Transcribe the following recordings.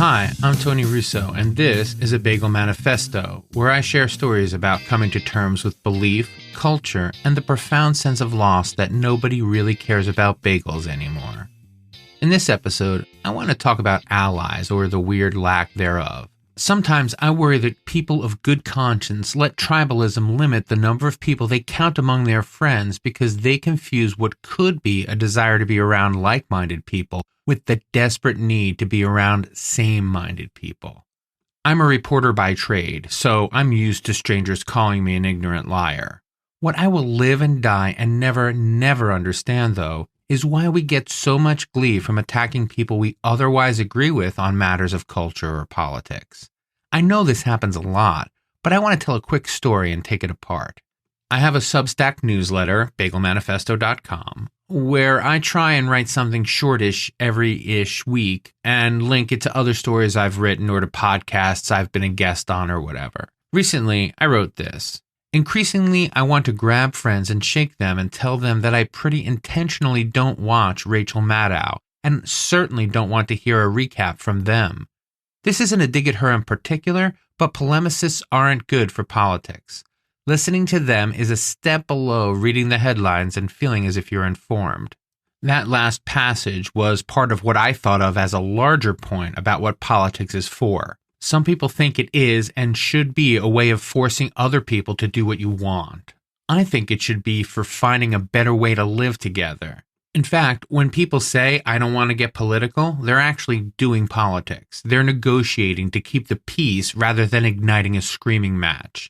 Hi, I'm Tony Russo, and this is a Bagel Manifesto, where I share stories about coming to terms with belief, culture, and the profound sense of loss that nobody really cares about bagels anymore. In this episode, I want to talk about allies, or the weird lack thereof. Sometimes I worry that people of good conscience let tribalism limit the number of people they count among their friends because they confuse what could be a desire to be around like-minded people with the desperate need to be around same-minded people. I'm a reporter by trade, so I'm used to strangers calling me an ignorant liar. What I will live and die and never understand, though, is why we get so much glee from attacking people we otherwise agree with on matters of culture or politics. I know this happens a lot, but I want to tell a quick story and take it apart. I have a Substack newsletter, bagelmanifesto.com, where I try and write something shortish every-ish week and link it to other stories I've written or to podcasts I've been a guest on or whatever. Recently, I wrote this. Increasingly, I want to grab friends and shake them and tell them that I pretty intentionally don't watch Rachel Maddow and certainly don't want to hear a recap from them. This isn't a dig at her in particular, but polemicists aren't good for politics. Listening to them is a step below reading the headlines and feeling as if you're informed. That last passage was part of what I thought of as a larger point about what politics is for. Some people think it is and should be a way of forcing other people to do what you want. I think it should be for finding a better way to live together. In fact, when people say, I don't want to get political, they're actually doing politics. They're negotiating to keep the peace rather than igniting a screaming match.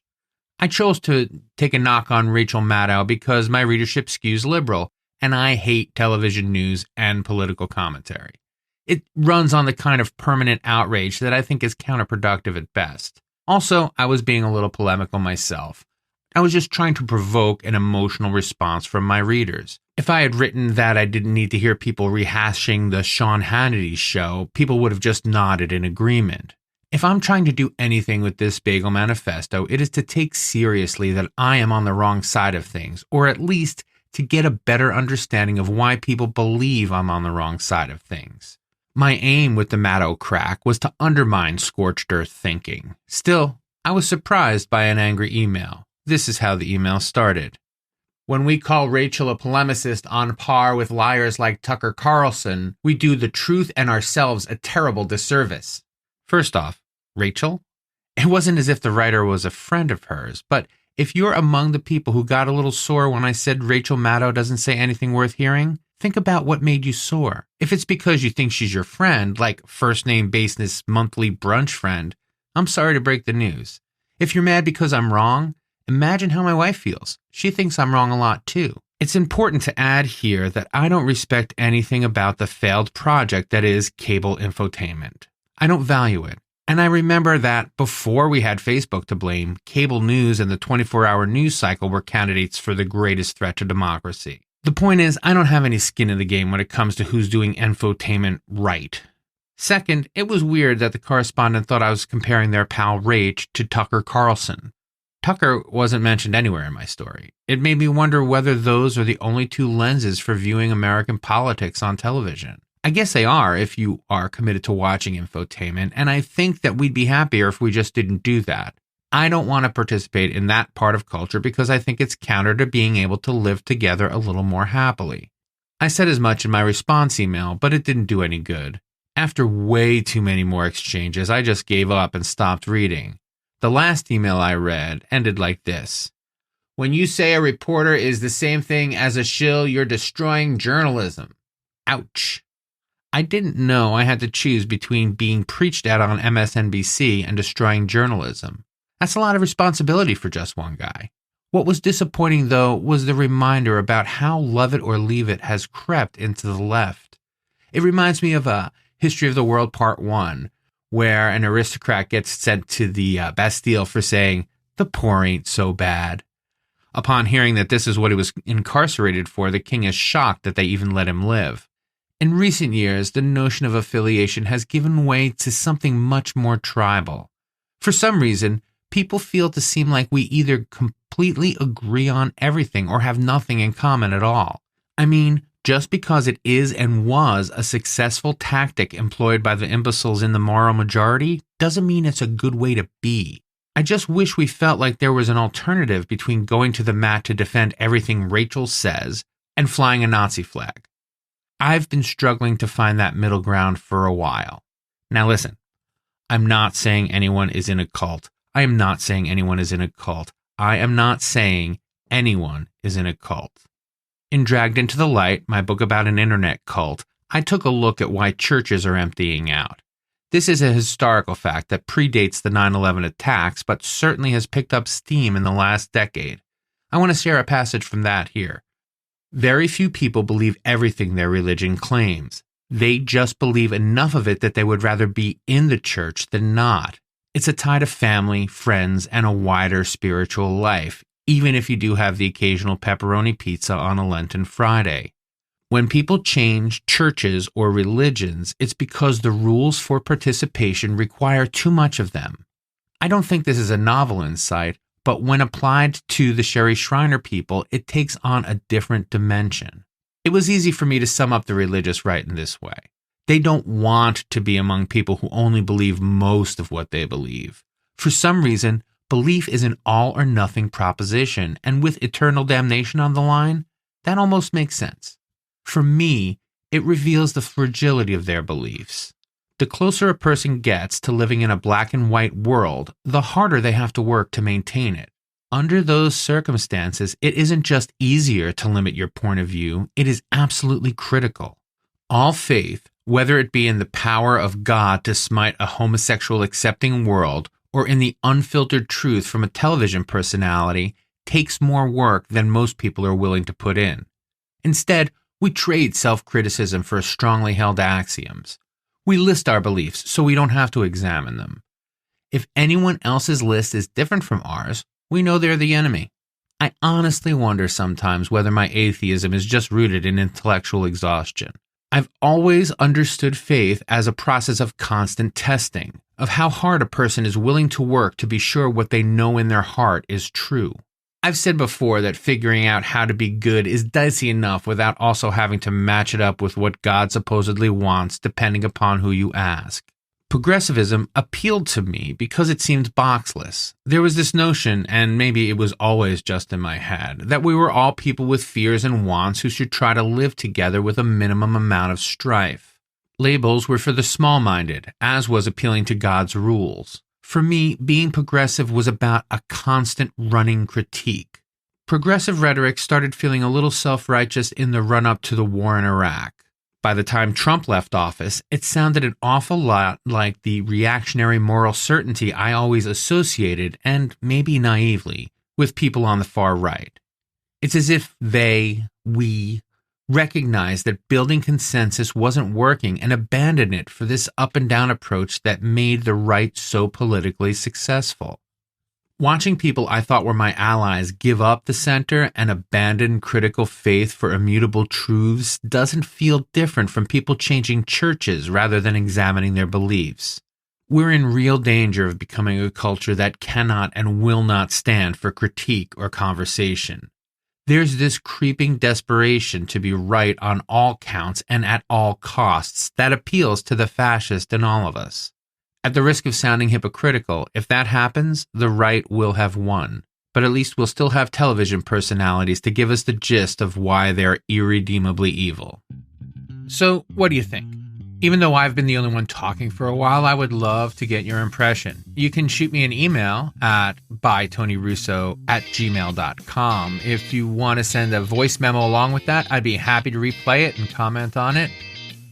I chose to take a knock on Rachel Maddow because my readership skews liberal, and I hate television news and political commentary. It runs on the kind of permanent outrage that I think is counterproductive at best. Also, I was being a little polemical myself. I was just trying to provoke an emotional response from my readers. If I had written that I didn't need to hear people rehashing the Sean Hannity show, people would have just nodded in agreement. If I'm trying to do anything with this Bagel Manifesto, it is to take seriously that I am on the wrong side of things, or at least to get a better understanding of why people believe I'm on the wrong side of things. My aim with the Maddow crack was to undermine scorched earth thinking. Still, I was surprised by an angry email. This is how the email started. When we call Rachel a polemicist on par with liars like Tucker Carlson, we do the truth and ourselves a terrible disservice. First off, Rachel? It wasn't as if the writer was a friend of hers, but if you're among the people who got a little sore when I said Rachel Maddow doesn't say anything worth hearing, think about what made you sore. If it's because you think she's your friend, like first name basis monthly brunch friend, I'm sorry to break the news. If you're mad because I'm wrong, imagine how my wife feels. She thinks I'm wrong a lot too. It's important to add here that I don't respect anything about the failed project that is cable infotainment. I don't value it. And I remember that before we had Facebook to blame, cable news and the 24-hour news cycle were candidates for the greatest threat to democracy. The point is, I don't have any skin in the game when it comes to who's doing infotainment right. Second, it was weird that the correspondent thought I was comparing their pal Rach to Tucker Carlson. Tucker wasn't mentioned anywhere in my story. It made me wonder whether those are the only two lenses for viewing American politics on television. I guess they are if you are committed to watching infotainment, and I think that we'd be happier if we just didn't do that. I don't want to participate in that part of culture because I think it's counter to being able to live together a little more happily. I said as much in my response email, but it didn't do any good. After way too many more exchanges, I just gave up and stopped reading. The last email I read ended like this. When you say a reporter is the same thing as a shill, you're destroying journalism. Ouch. I didn't know I had to choose between being preached at on MSNBC and destroying journalism. That's a lot of responsibility for just one guy. What was disappointing, though, was the reminder about how love it or leave it has crept into the left. It reminds me of a History of the World Part 1, where an aristocrat gets sent to the Bastille for saying, the poor ain't so bad. Upon hearing that this is what he was incarcerated for, the king is shocked that they even let him live. In recent years, the notion of affiliation has given way to something much more tribal. For some reason, people feel to seem like we either completely agree on everything or have nothing in common at all. I mean, Just because it is and was a successful tactic employed by the imbeciles in the moral majority doesn't mean it's a good way to be. I just wish we felt like there was an alternative between going to the mat to defend everything Rachel says and flying a Nazi flag. I've been struggling to find that middle ground for a while. Now listen, I'm not saying anyone is in a cult. I am not saying anyone is in a cult. I am not saying anyone is in a cult. In Dragged into the Light, my book about an internet cult, I took a look at why churches are emptying out. This is a historical fact that predates the 9/11 attacks, but certainly has picked up steam in the last decade. I want to share a passage from that here. Very few people believe everything their religion claims. They just believe enough of it that they would rather be in the church than not. It's a tie to family, friends, and a wider spiritual life, even if you do have the occasional pepperoni pizza on a Lenten Friday. When people change churches or religions, it's because the rules for participation require too much of them. I don't think this is a novel insight, but when applied to the Sherry Shriner people, it takes on a different dimension. It was easy for me to sum up the religious right in this way. They don't want to be among people who only believe most of what they believe. For some reason, belief is an all-or-nothing proposition, and with eternal damnation on the line, that almost makes sense. For me, it reveals the fragility of their beliefs. The closer a person gets to living in a black and white world, the harder they have to work to maintain it. Under those circumstances, it isn't just easier to limit your point of view, it is absolutely critical. All faith, whether it be in the power of God to smite a homosexual accepting world or in the unfiltered truth from a television personality, takes more work than most people are willing to put in. Instead, we trade self-criticism for strongly held axioms. We list our beliefs so we don't have to examine them. If anyone else's list is different from ours, we know they're the enemy. I honestly wonder sometimes whether my atheism is just rooted in intellectual exhaustion. I've always understood faith as a process of constant testing, of how hard a person is willing to work to be sure what they know in their heart is true. I've said before that figuring out how to be good is dicey enough without also having to match it up with what God supposedly wants, depending upon who you ask. Progressivism appealed to me because it seemed boxless. There was this notion, and maybe it was always just in my head, that we were all people with fears and wants who should try to live together with a minimum amount of strife. Labels were for the small-minded, as was appealing to God's rules. For me, being progressive was about a constant running critique. Progressive rhetoric started feeling a little self-righteous in the run-up to the war in Iraq. By the time Trump left office, it sounded an awful lot like the reactionary moral certainty I always associated, and maybe naively, with people on the far right. It's as if we, recognized that building consensus wasn't working and abandoned it for this up-and-down approach that made the right so politically successful. Watching people I thought were my allies give up the center and abandon critical faith for immutable truths doesn't feel different from people changing churches rather than examining their beliefs. We're in real danger of becoming a culture that cannot and will not stand for critique or conversation. There's this creeping desperation to be right on all counts and at all costs that appeals to the fascist in all of us. At the risk of sounding hypocritical, if that happens, the right will have won. But at least we'll still have television personalities to give us the gist of why they're irredeemably evil. So, what do you think? Even though I've been the only one talking for a while, I would love to get your impression. You can shoot me an email at bytonyrusso@gmail.com. If you want to send a voice memo along with that, I'd be happy to replay it and comment on it.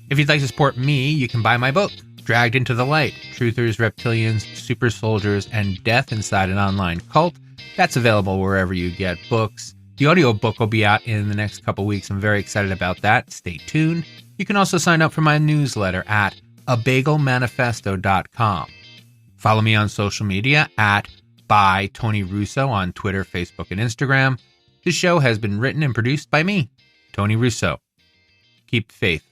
If you'd like to support me, you can buy my book, Dragged into the Light, Truthers, Reptilians, Super Soldiers, and Death Inside an Online Cult. That's available wherever you get books. The audiobook will be out in the next couple weeks. I'm very excited about that. Stay tuned. You can also sign up for my newsletter at bagelmanifesto.com. Follow me on social media at @ByTonyRusso on Twitter, Facebook, and Instagram. This show has been written and produced by me, Tony Russo. Keep the faith.